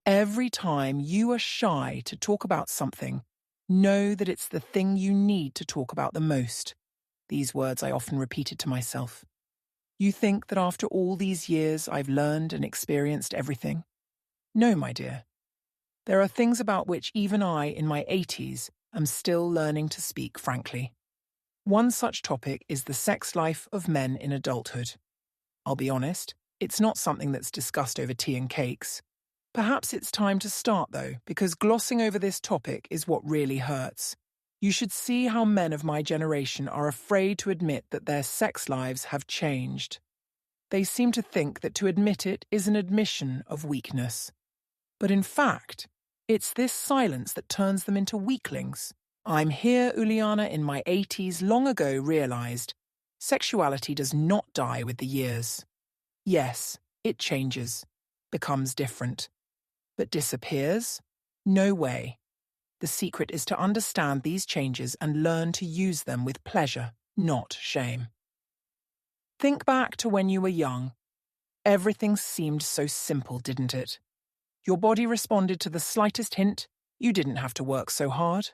Every time you are shy to talk about something, know that it's the thing you need to talk about the most. These words I often repeated to myself. You think that after all these years I've learned and experienced everything? No, my dear. There are things about which even I, in my 80s, am still learning to speak frankly. One such topic is the sex life of men in adulthood. I'll be honest, it's not something that's discussed over tea and cakes. Perhaps it's time to start, though, because glossing over this topic is what really hurts. You should see how men of my generation are afraid to admit that their sex lives have changed. They seem to think that to admit it is an admission of weakness. But in fact, it's this silence that turns them into weaklings. I'm here, Uliana, in my 80s, long ago realized sexuality does not die with the years. Yes, it changes, becomes different. But disappears? No way. The secret is to understand these changes and learn to use them with pleasure, not shame. Think back to when you were young. Everything seemed so simple, didn't it? Your body responded to the slightest hint. You didn't have to work so hard.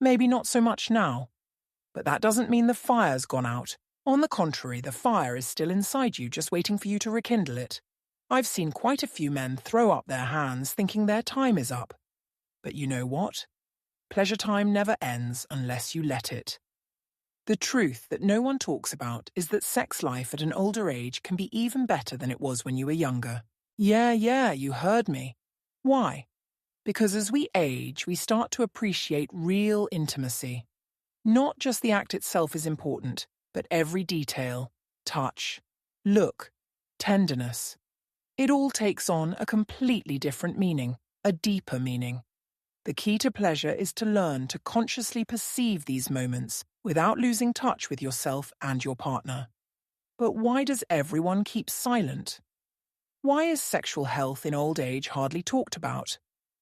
Maybe not so much now. But that doesn't mean the fire's gone out. On the contrary, the fire is still inside you, just waiting for you to rekindle it. I've seen quite a few men throw up their hands thinking their time is up. But you know what? Pleasure time never ends unless you let it. The truth that no one talks about is that sex life at an older age can be even better than it was when you were younger. Yeah, you heard me. Why? Because as we age, we start to appreciate real intimacy. Not just the act itself is important, but every detail, touch, look, tenderness. It all takes on a completely different meaning, a deeper meaning. The key to pleasure is to learn to consciously perceive these moments without losing touch with yourself and your partner. But why does everyone keep silent? Why is sexual health in old age hardly talked about?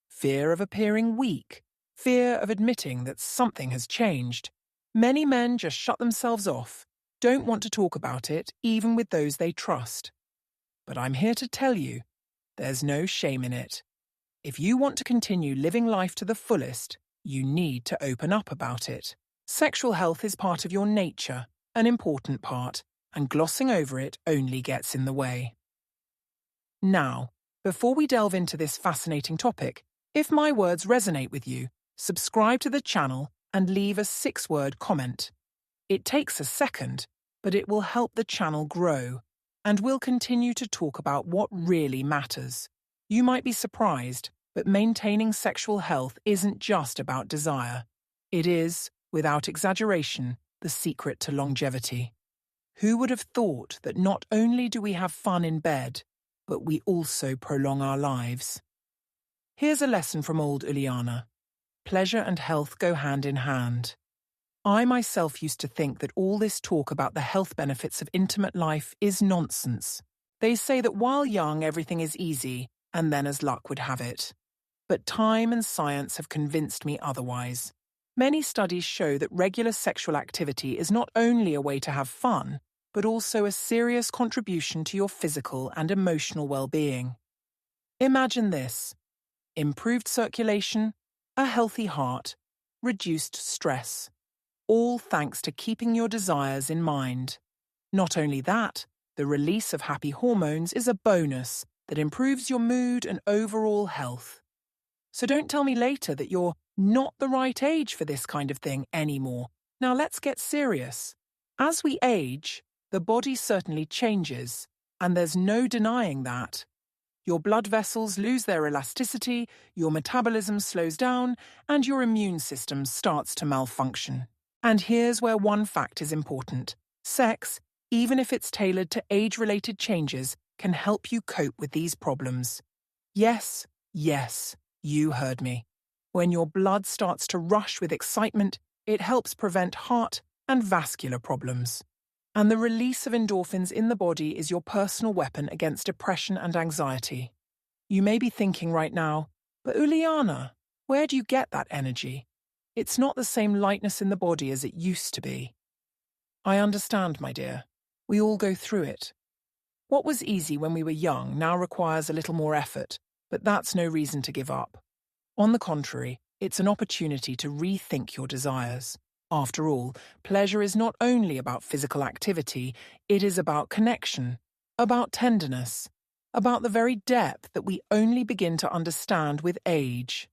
Fear of appearing weak, fear of admitting that something has changed. Many men just shut themselves off, don't want to talk about it, even with those they trust. But I'm here to tell you, there's no shame in it. If you want to continue living life to the fullest, you need to open up about it. Sexual health is part of your nature, an important part, and glossing over it only gets in the way. Now, before we delve into this fascinating topic, if my words resonate with you, subscribe to the channel and leave a 6-word comment. It takes a second, but it will help the channel grow, and we'll continue to talk about what really matters. You might be surprised, but maintaining sexual health isn't just about desire. It is, without exaggeration, the secret to longevity. Who would have thought that not only do we have fun in bed, but we also prolong our lives? Here's a lesson from old Uliana. Pleasure and health go hand in hand. I myself used to think that all this talk about the health benefits of intimate life is nonsense. They say that while young everything is easy, and then as luck would have it. But time and science have convinced me otherwise. Many studies show that regular sexual activity is not only a way to have fun, but also a serious contribution to your physical and emotional well-being. Imagine this: improved circulation, a healthy heart, reduced stress, all thanks to keeping your desires in mind. Not only that, the release of happy hormones is a bonus that improves your mood and overall health. So don't tell me later that you're not the right age for this kind of thing anymore. Now let's get serious. As we age, the body certainly changes, and there's no denying that. Your blood vessels lose their elasticity, your metabolism slows down, and your immune system starts to malfunction. And here's where one fact is important. Sex, even if it's tailored to age-related changes, can help you cope with these problems. Yes, you heard me. When your blood starts to rush with excitement, it helps prevent heart and vascular problems. And the release of endorphins in the body is your personal weapon against depression and anxiety. You may be thinking right now, but Uliana, where do you get that energy? It's not the same lightness in the body as it used to be. I understand, my dear. We all go through it. What was easy when we were young now requires a little more effort. But that's no reason to give up. On the contrary, it's an opportunity to rethink your desires. After all, pleasure is not only about physical activity, it is about connection, about tenderness, about the very depth that we only begin to understand with age.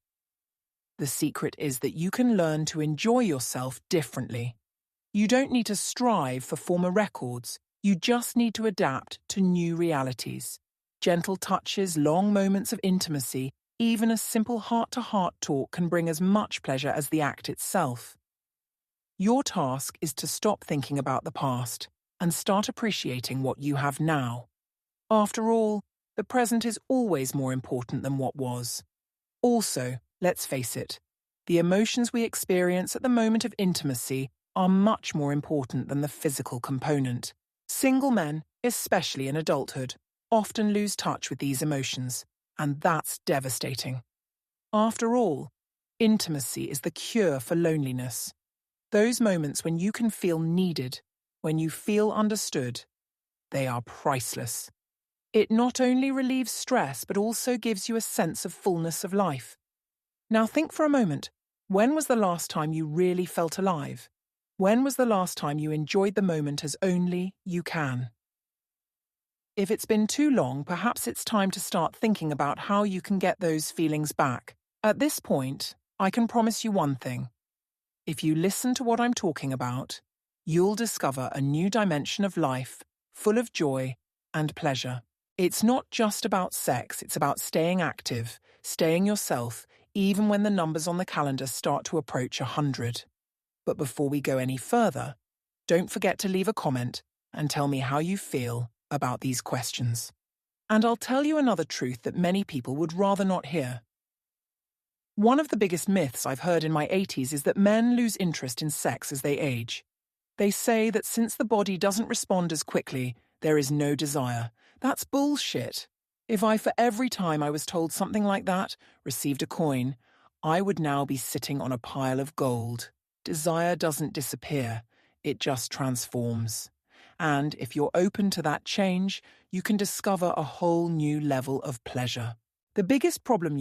The secret is that you can learn to enjoy yourself differently. You don't need to strive for former records, you just need to adapt to new realities. Gentle touches, long moments of intimacy, even a simple heart-to-heart talk can bring as much pleasure as the act itself. Your task is to stop thinking about the past and start appreciating what you have now. After all, the present is always more important than what was. Also, let's face it, the emotions we experience at the moment of intimacy are much more important than the physical component. Single men, especially in adulthood, often lose touch with these emotions, and that's devastating. After all, intimacy is the cure for loneliness. Those moments when you can feel needed, when you feel understood, they are priceless. It not only relieves stress, but also gives you a sense of fullness of life. Now think for a moment, when was the last time you really felt alive? When was the last time you enjoyed the moment as only you can? If it's been too long, perhaps it's time to start thinking about how you can get those feelings back. At this point, I can promise you one thing. If you listen to what I'm talking about, you'll discover a new dimension of life, full of joy and pleasure. It's not just about sex, it's about staying active, staying yourself, even when the numbers on the calendar start to approach 100. But before we go any further, don't forget to leave a comment and tell me how you feel about these questions. And I'll tell you another truth that many people would rather not hear. One of the biggest myths I've heard in my 80s is that men lose interest in sex as they age. They say that since the body doesn't respond as quickly, there is no desire. That's bullshit. If I, for every time I was told something like that, received a coin, I would now be sitting on a pile of gold. Desire doesn't disappear, it just transforms. And if you're open to that change, you can discover a whole new level of pleasure. The biggest problem,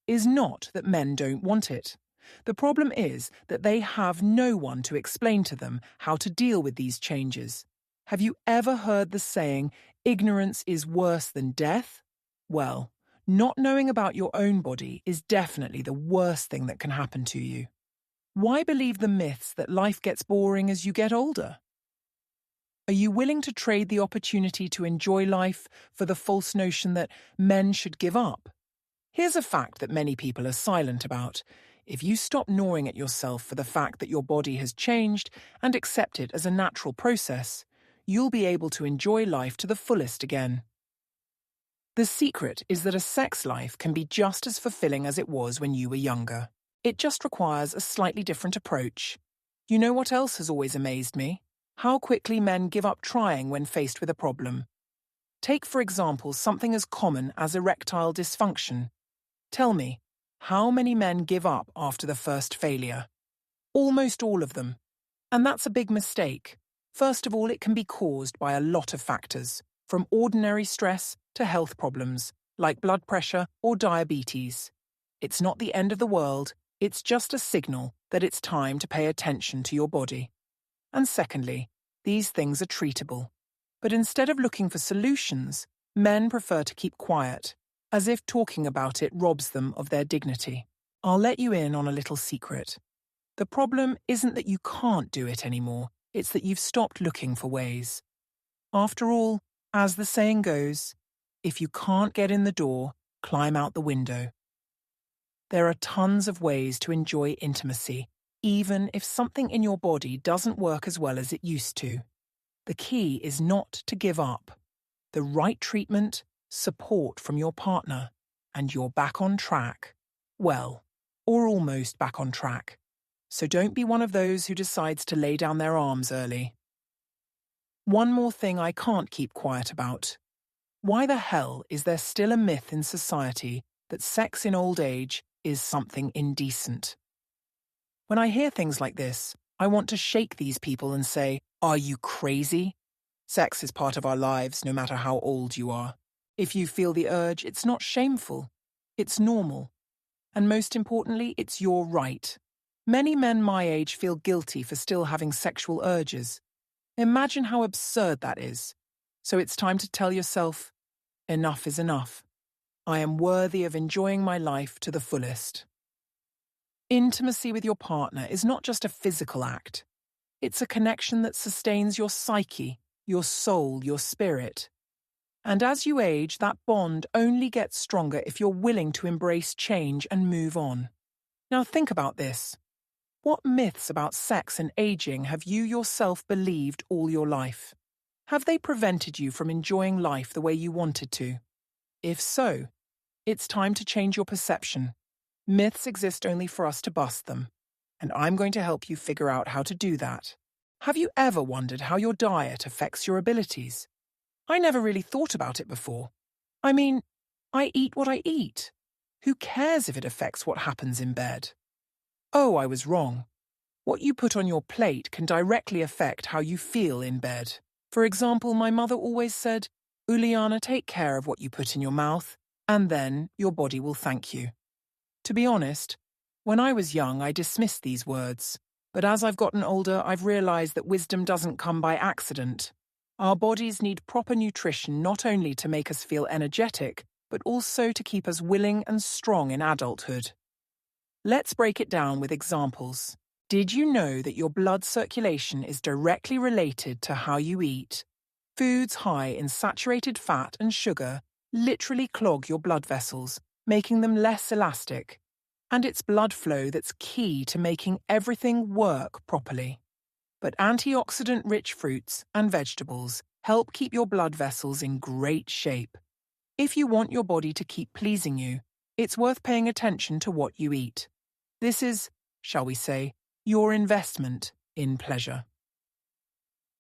is not that men don't want it. The problem is that they have no one to explain to them how to deal with these changes. Have you ever heard the saying, ignorance is worse than death? Well, not knowing about your own body is definitely the worst thing that can happen to you. Why believe the myths that life gets boring as you get older? Are you willing to trade the opportunity to enjoy life for the false notion that men should give up? Here's a fact that many people are silent about. If you stop gnawing at yourself for the fact that your body has changed and accept it as a natural process, you'll be able to enjoy life to the fullest again. The secret is that a sex life can be just as fulfilling as it was when you were younger. It just requires a slightly different approach. You know what else has always amazed me? How quickly men give up trying when faced with a problem. Take, for example, something as common as erectile dysfunction. Tell me, how many men give up after the first failure? Almost all of them. And that's a big mistake. First of all, it can be caused by a lot of factors, from ordinary stress to health problems, like blood pressure or diabetes. It's not the end of the world, it's just a signal that it's time to pay attention to your body. And secondly, these things are treatable. But instead of looking for solutions, men prefer to keep quiet, as if talking about it robs them of their dignity. I'll let you in on a little secret. The problem isn't that you can't do it anymore, it's that you've stopped looking for ways. After all, as the saying goes, if you can't get in the door, climb out the window. There are tons of ways to enjoy intimacy, even if something in your body doesn't work as well as it used to. The key is not to give up. The right treatment, support from your partner, and you're back on track. Well, or almost back on track. So don't be one of those who decides to lay down their arms early. One more thing I can't keep quiet about. Why the hell is there still a myth in society that sex in old age is something indecent? When I hear things like this, I want to shake these people and say, are you crazy? Sex is part of our lives, no matter how old you are. If you feel the urge, it's not shameful. It's normal. And most importantly, it's your right. Many men my age feel guilty for still having sexual urges. Imagine how absurd that is. So it's time to tell yourself, enough is enough. I am worthy of enjoying my life to the fullest. Intimacy with your partner is not just a physical act. It's a connection that sustains your psyche, your soul, your spirit. And as you age, that bond only gets stronger if you're willing to embrace change and move on. Now think about this. What myths about sex and aging have you yourself believed all your life? Have they prevented you from enjoying life the way you wanted to? If so, it's time to change your perception. Myths exist only for us to bust them, and I'm going to help you figure out how to do that. Have you ever wondered how your diet affects your abilities? I never really thought about it before. I mean, I eat what I eat. Who cares if it affects what happens in bed? Oh, I was wrong. What you put on your plate can directly affect how you feel in bed. For example, my mother always said, Uliana, take care of what you put in your mouth, and then your body will thank you. To be honest, when I was young, I dismissed these words. But as I've gotten older, I've realized that wisdom doesn't come by accident. Our bodies need proper nutrition not only to make us feel energetic, but also to keep us willing and strong in adulthood. Let's break it down with examples. Did you know that your blood circulation is directly related to how you eat? Foods high in saturated fat and sugar literally clog your blood vessels, making them less elastic. And it's blood flow that's key to making everything work properly. But antioxidant-rich fruits and vegetables help keep your blood vessels in great shape. If you want your body to keep pleasing you, it's worth paying attention to what you eat. This is, shall we say, your investment in pleasure.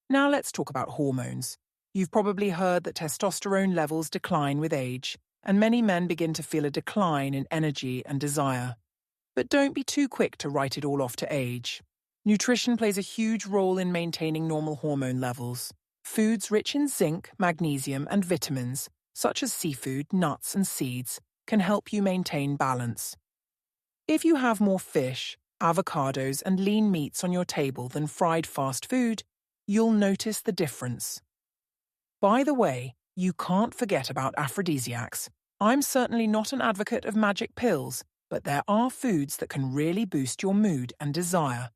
Now let's talk about hormones. You've probably heard that testosterone levels decline with age, and many men begin to feel a decline in energy and desire. But don't be too quick to write it all off to age. Nutrition plays a huge role in maintaining normal hormone levels. Foods rich in zinc, magnesium, and vitamins, such as seafood, nuts, and seeds, can help you maintain balance. If you have more fish, avocados, and lean meats on your table than fried fast food, you'll notice the difference. By the way, you can't forget about aphrodisiacs. I'm certainly not an advocate of magic pills, but there are foods that can really boost your mood and desire.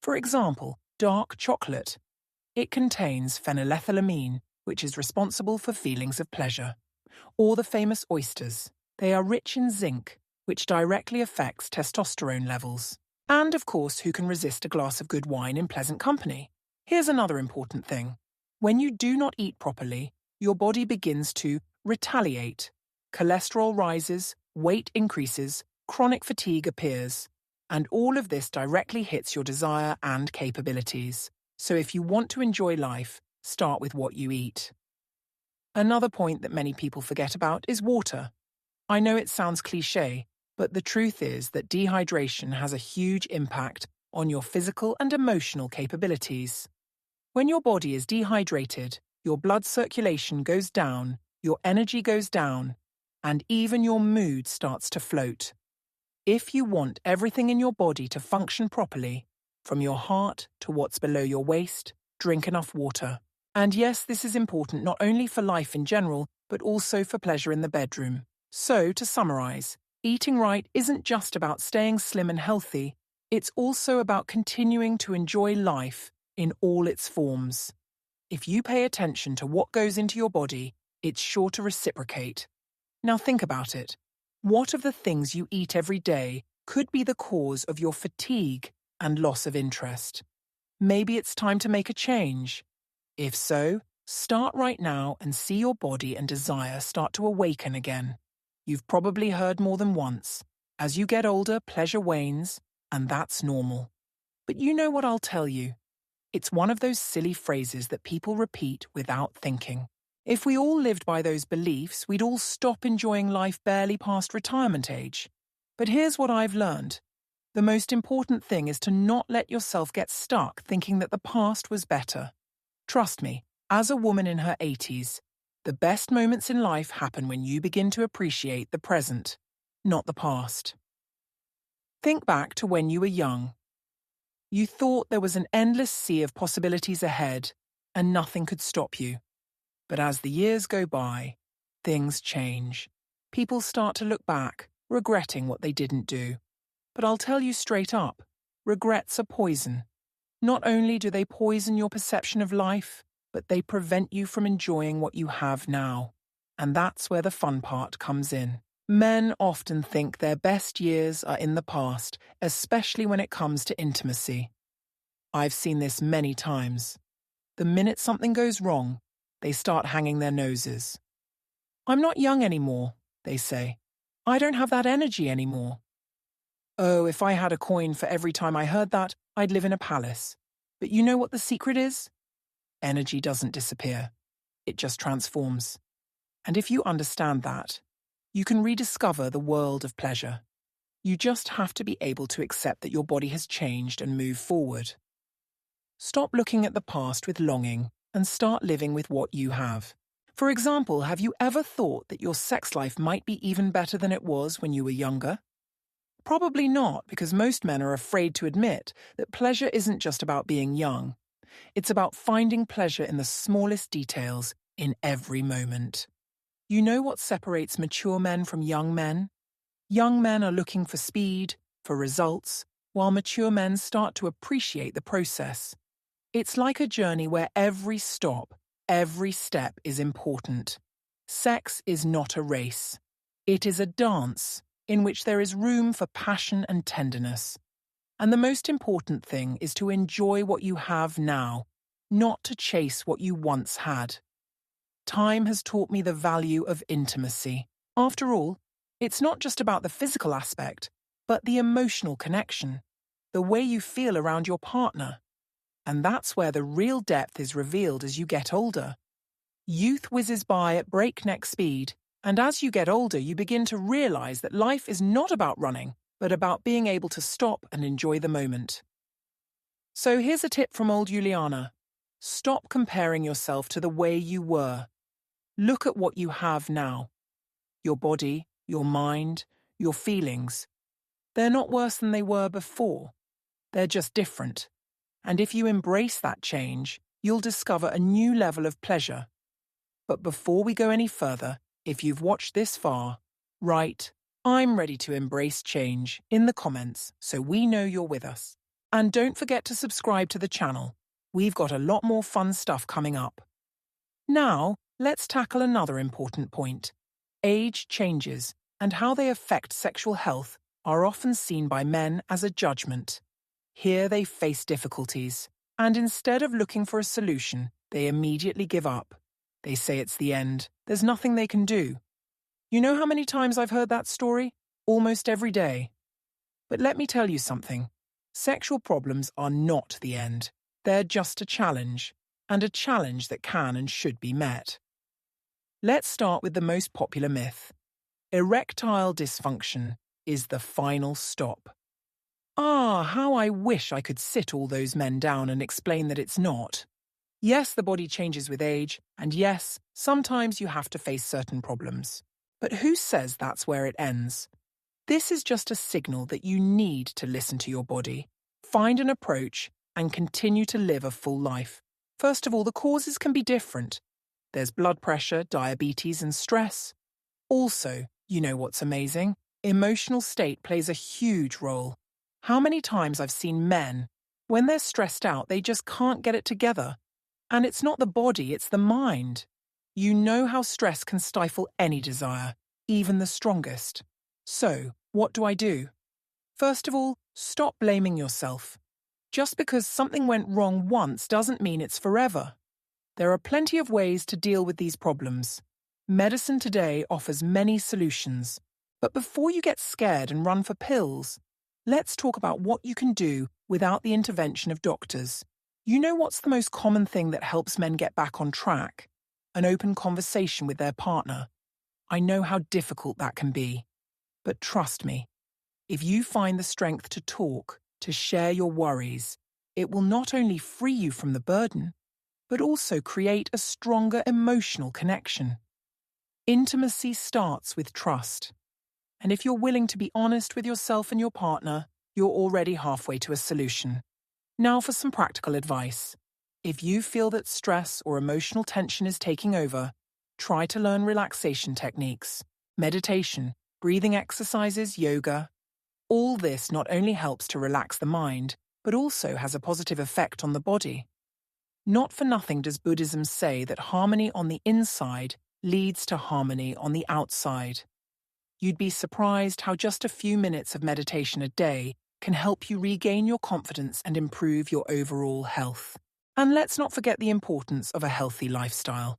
For example, dark chocolate. It contains phenylethylamine, which is responsible for feelings of pleasure. Or the famous oysters. They are rich in zinc, which directly affects testosterone levels. And of course, who can resist a glass of good wine in pleasant company? Here's another important thing. When you do not eat properly, your body begins to retaliate. Cholesterol rises, weight increases, chronic fatigue appears. And all of this directly hits your desire and capabilities. So if you want to enjoy life, start with what you eat. Another point that many people forget about is water. I know it sounds cliché, but the truth is that dehydration has a huge impact on your physical and emotional capabilities. When your body is dehydrated, your blood circulation goes down, your energy goes down, and even your mood starts to float. If you want everything in your body to function properly, from your heart to what's below your waist, drink enough water. And yes, this is important not only for life in general, but also for pleasure in the bedroom. So, to summarize, eating right isn't just about staying slim and healthy, it's also about continuing to enjoy life in all its forms. If you pay attention to what goes into your body, it's sure to reciprocate. Now think about it. What of the things you eat every day could be the cause of your fatigue and loss of interest? Maybe it's time to make a change. If so, start right now and see your body and desire start to awaken again. You've probably heard more than once. As you get older, pleasure wanes, and that's normal. But you know what I'll tell you? It's one of those silly phrases that people repeat without thinking. If we all lived by those beliefs, we'd all stop enjoying life barely past retirement age. But here's what I've learned. The most important thing is to not let yourself get stuck thinking that the past was better. Trust me, as a woman in her 80s, the best moments in life happen when you begin to appreciate the present. not the past. Think back to when you were young. You thought there was an endless sea of possibilities ahead and nothing could stop you. But as the years go by, things change. People start to look back, regretting what they didn't do. But I'll tell you straight up, regrets are poison. Not only do they poison your perception of life, but they prevent you from enjoying what you have now. And that's where the fun part comes in. Men often think their best years are in the past, especially when it comes to intimacy. I've seen this many times. The minute something goes wrong, they start hanging their noses. I'm not young anymore, they say. I don't have that energy anymore. Oh, if I had a coin for every time I heard that, I'd live in a palace. But you know what the secret is? Energy doesn't disappear. It just transforms. And if you understand that, you can rediscover the world of pleasure. You just have to be able to accept that your body has changed and move forward. Stop looking at the past with longing and start living with what you have. For example, have you ever thought that your sex life might be even better than it was when you were younger? Probably not, because most men are afraid to admit that pleasure isn't just about being young. It's about finding pleasure in the smallest details in every moment. You know what separates mature men from young men? Young men are looking for speed, for results, while mature men start to appreciate the process. It's like a journey where every stop, every step is important. Sex is not a race. It is a dance in which there is room for passion and tenderness. And the most important thing is to enjoy what you have now, not to chase what you once had. Time has taught me the value of intimacy. After all, it's not just about the physical aspect, but the emotional connection, the way you feel around your partner. And that's where the real depth is revealed as you get older. Youth whizzes by at breakneck speed, and as you get older, you begin to realize that life is not about running, but about being able to stop and enjoy the moment. So here's a tip from old Juliana. Stop comparing yourself to the way you were. Look at what you have now. Your body, your mind, your feelings. They're not worse than they were before. They're just different. And if you embrace that change, you'll discover a new level of pleasure. But before we go any further, if you've watched this far, write, "I'm ready to embrace change" in the comments so we know you're with us. And don't forget to subscribe to the channel. We've got a lot more fun stuff coming up. Now, let's tackle another important point. Age changes and how they affect sexual health are often seen by men as a judgment. Here they face difficulties, and instead of looking for a solution, they immediately give up. They say it's the end. There's nothing they can do. You know how many times I've heard that story? Almost every day. But let me tell you something. Sexual problems are not the end. They're just a challenge, and a challenge that can and should be met. Let's start with the most popular myth. Erectile dysfunction is the final stop. Ah, how I wish I could sit all those men down and explain that it's not. Yes, the body changes with age, and yes, sometimes you have to face certain problems. But who says that's where it ends? This is just a signal that you need to listen to your body, find an approach, and continue to live a full life. First of all, the causes can be different. There's blood pressure, diabetes, and stress. Also, you know what's amazing? Emotional state plays a huge role. How many times I've seen men, when they're stressed out, they just can't get it together. And it's not the body, it's the mind. You know how stress can stifle any desire, even the strongest. So, what do I do? First of all, stop blaming yourself. Just because something went wrong once doesn't mean it's forever. There are plenty of ways to deal with these problems. Medicine today offers many solutions. But before you get scared and run for pills, let's talk about what you can do without the intervention of doctors. You know what's the most common thing that helps men get back on track? An open conversation with their partner. I know how difficult that can be. But trust me, if you find the strength to talk, to share your worries, it will not only free you from the burden, but also create a stronger emotional connection. Intimacy starts with trust. And if you're willing to be honest with yourself and your partner, you're already halfway to a solution. Now for some practical advice. If you feel that stress or emotional tension is taking over, try to learn relaxation techniques, meditation, breathing exercises, yoga. All this not only helps to relax the mind, but also has a positive effect on the body. Not for nothing does Buddhism say that harmony on the inside leads to harmony on the outside. You'd be surprised how just a few minutes of meditation a day can help you regain your confidence and improve your overall health. And let's not forget the importance of a healthy lifestyle.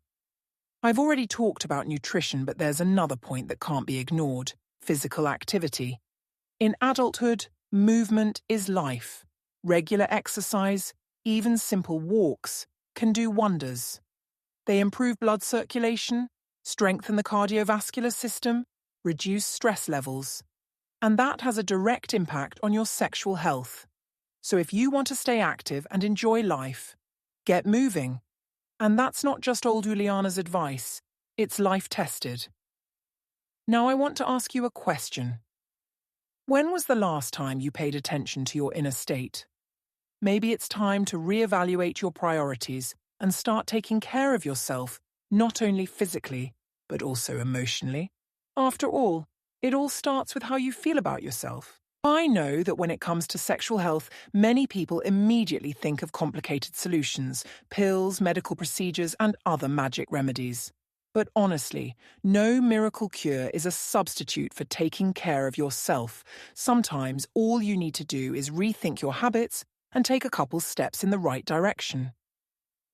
I've already talked about nutrition, but there's another point that can't be ignored: physical activity. In adulthood, movement is life. Regular exercise, even simple walks, can do wonders. They improve blood circulation, strengthen the cardiovascular system, reduce stress levels, and that has a direct impact on your sexual health. So if you want to stay active and enjoy life, get moving. And that's not just old Juliana's advice, it's life-tested. Now I want to ask you a question. When was the last time you paid attention to your inner state? Maybe it's time to reevaluate your priorities and start taking care of yourself, not only physically, but also emotionally. After all, it all starts with how you feel about yourself. I know that when it comes to sexual health, many people immediately think of complicated solutions, pills, medical procedures, and other magic remedies. But honestly, no miracle cure is a substitute for taking care of yourself. Sometimes all you need to do is rethink your habits and take a couple steps in the right direction.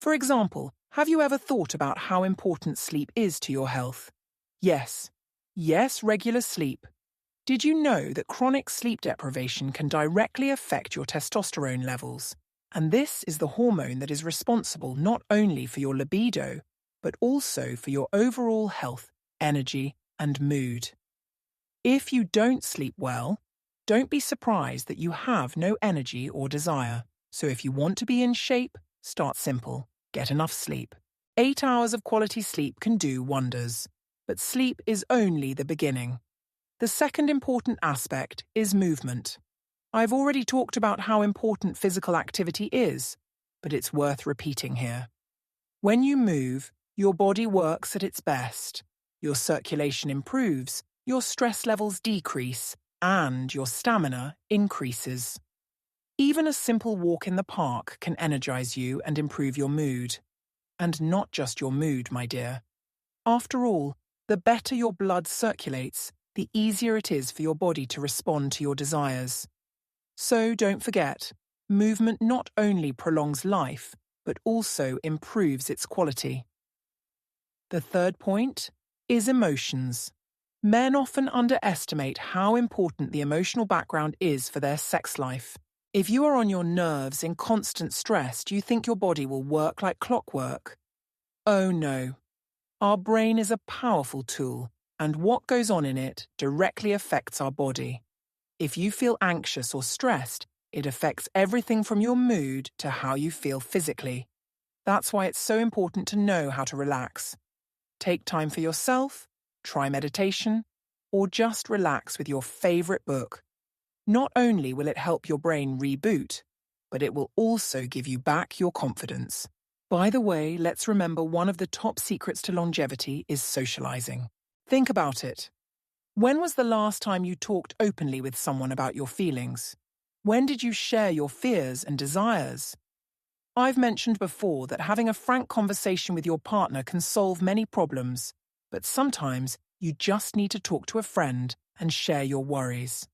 For example, have you ever thought about how important sleep is to your health? Yes, regular sleep. Did you know that chronic sleep deprivation can directly affect your testosterone levels? And this is the hormone that is responsible not only for your libido, but also for your overall health, energy, and mood. If you don't sleep well, don't be surprised that you have no energy or desire. So if you want to be in shape, start simple. Get enough sleep. 8 hours of quality sleep can do wonders. But sleep is only the beginning. The second important aspect is movement. I've already talked about how important physical activity is, but it's worth repeating here. When you move, your body works at its best. Your circulation improves, your stress levels decrease, and your stamina increases. Even a simple walk in the park can energize you and improve your mood. And not just your mood, my dear. After all, the better your blood circulates, the easier it is for your body to respond to your desires. So don't forget, movement not only prolongs life, but also improves its quality. The third point is emotions. Men often underestimate how important the emotional background is for their sex life. If you are on your nerves in constant stress, do you think your body will work like clockwork? Oh no. Our brain is a powerful tool, and what goes on in it directly affects our body. If you feel anxious or stressed, it affects everything from your mood to how you feel physically. That's why it's so important to know how to relax. Take time for yourself, try meditation, or just relax with your favorite book. Not only will it help your brain reboot, but it will also give you back your confidence. By the way, let's remember one of the top secrets to longevity is socializing. Think about it. When was the last time you talked openly with someone about your feelings? When did you share your fears and desires? I've mentioned before that having a frank conversation with your partner can solve many problems, but sometimes you just need to talk to a friend and share your worries.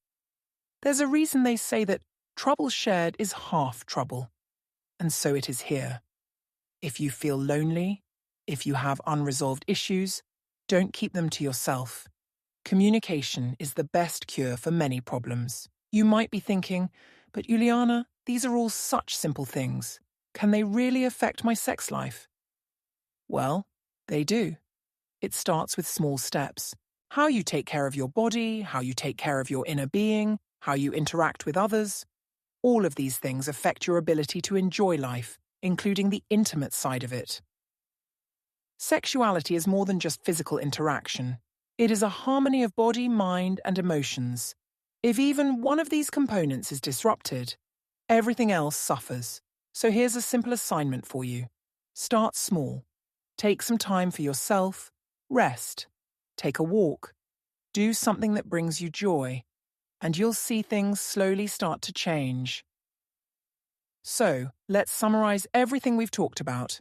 There's a reason they say that trouble shared is half trouble, and so it is here. If you feel lonely, if you have unresolved issues, don't keep them to yourself. Communication is the best cure for many problems. You might be thinking, but Juliana, these are all such simple things. Can they really affect my sex life? Well, they do. It starts with small steps. How you take care of your body, how you take care of your inner being, how you interact with others. All of these things affect your ability to enjoy life, including the intimate side of it. Sexuality is more than just physical interaction. It is a harmony of body, mind, and emotions. If even one of these components is disrupted, everything else suffers. So here's a simple assignment for you. Start small. Take some time for yourself. Rest. Take a walk. Do something that brings you joy. And you'll see things slowly start to change. So, let's summarize everything we've talked about.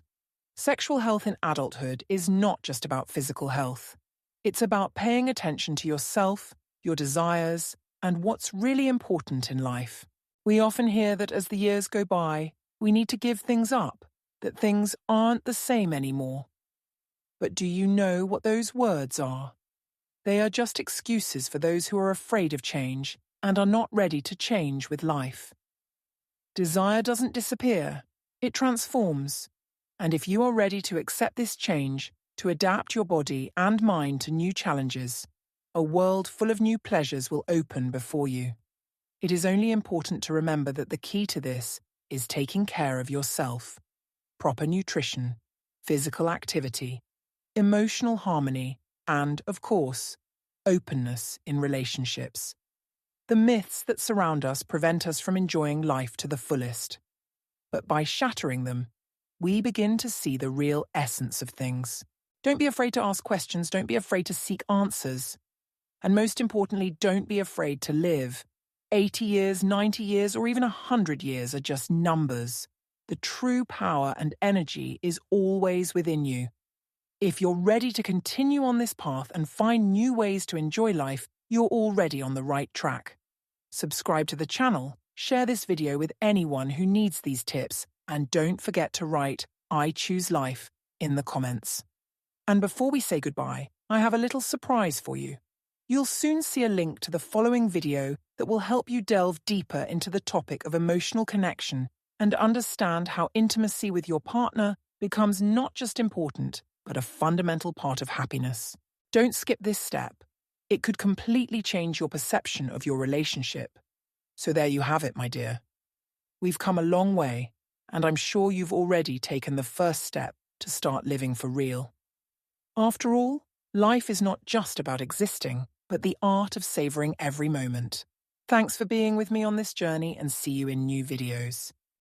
Sexual health in adulthood is not just about physical health. It's about paying attention to yourself, your desires, and what's really important in life. We often hear that as the years go by, we need to give things up, that things aren't the same anymore. But do you know what those words are? They are just excuses for those who are afraid of change and are not ready to change with life. Desire doesn't disappear, it transforms. And if you are ready to accept this change, to adapt your body and mind to new challenges, a world full of new pleasures will open before you. It is only important to remember that the key to this is taking care of yourself. Proper nutrition, physical activity, emotional harmony, and, of course, openness in relationships. The myths that surround us prevent us from enjoying life to the fullest. But by shattering them, we begin to see the real essence of things. Don't be afraid to ask questions, don't be afraid to seek answers. And most importantly, don't be afraid to live. 80 years, 90 years, or even 100 years are just numbers. The true power and energy is always within you. If you're ready to continue on this path and find new ways to enjoy life, you're already on the right track. Subscribe to the channel, share this video with anyone who needs these tips, and don't forget to write "I choose life" in the comments. And before we say goodbye, I have a little surprise for you. You'll soon see a link to the following video that will help you delve deeper into the topic of emotional connection and understand how intimacy with your partner becomes not just important, but a fundamental part of happiness. Don't skip this step. It could completely change your perception of your relationship. So there you have it, my dear. We've come a long way, and I'm sure you've already taken the first step to start living for real. After all, life is not just about existing, but the art of savoring every moment. Thanks for being with me on this journey, and see you in new videos.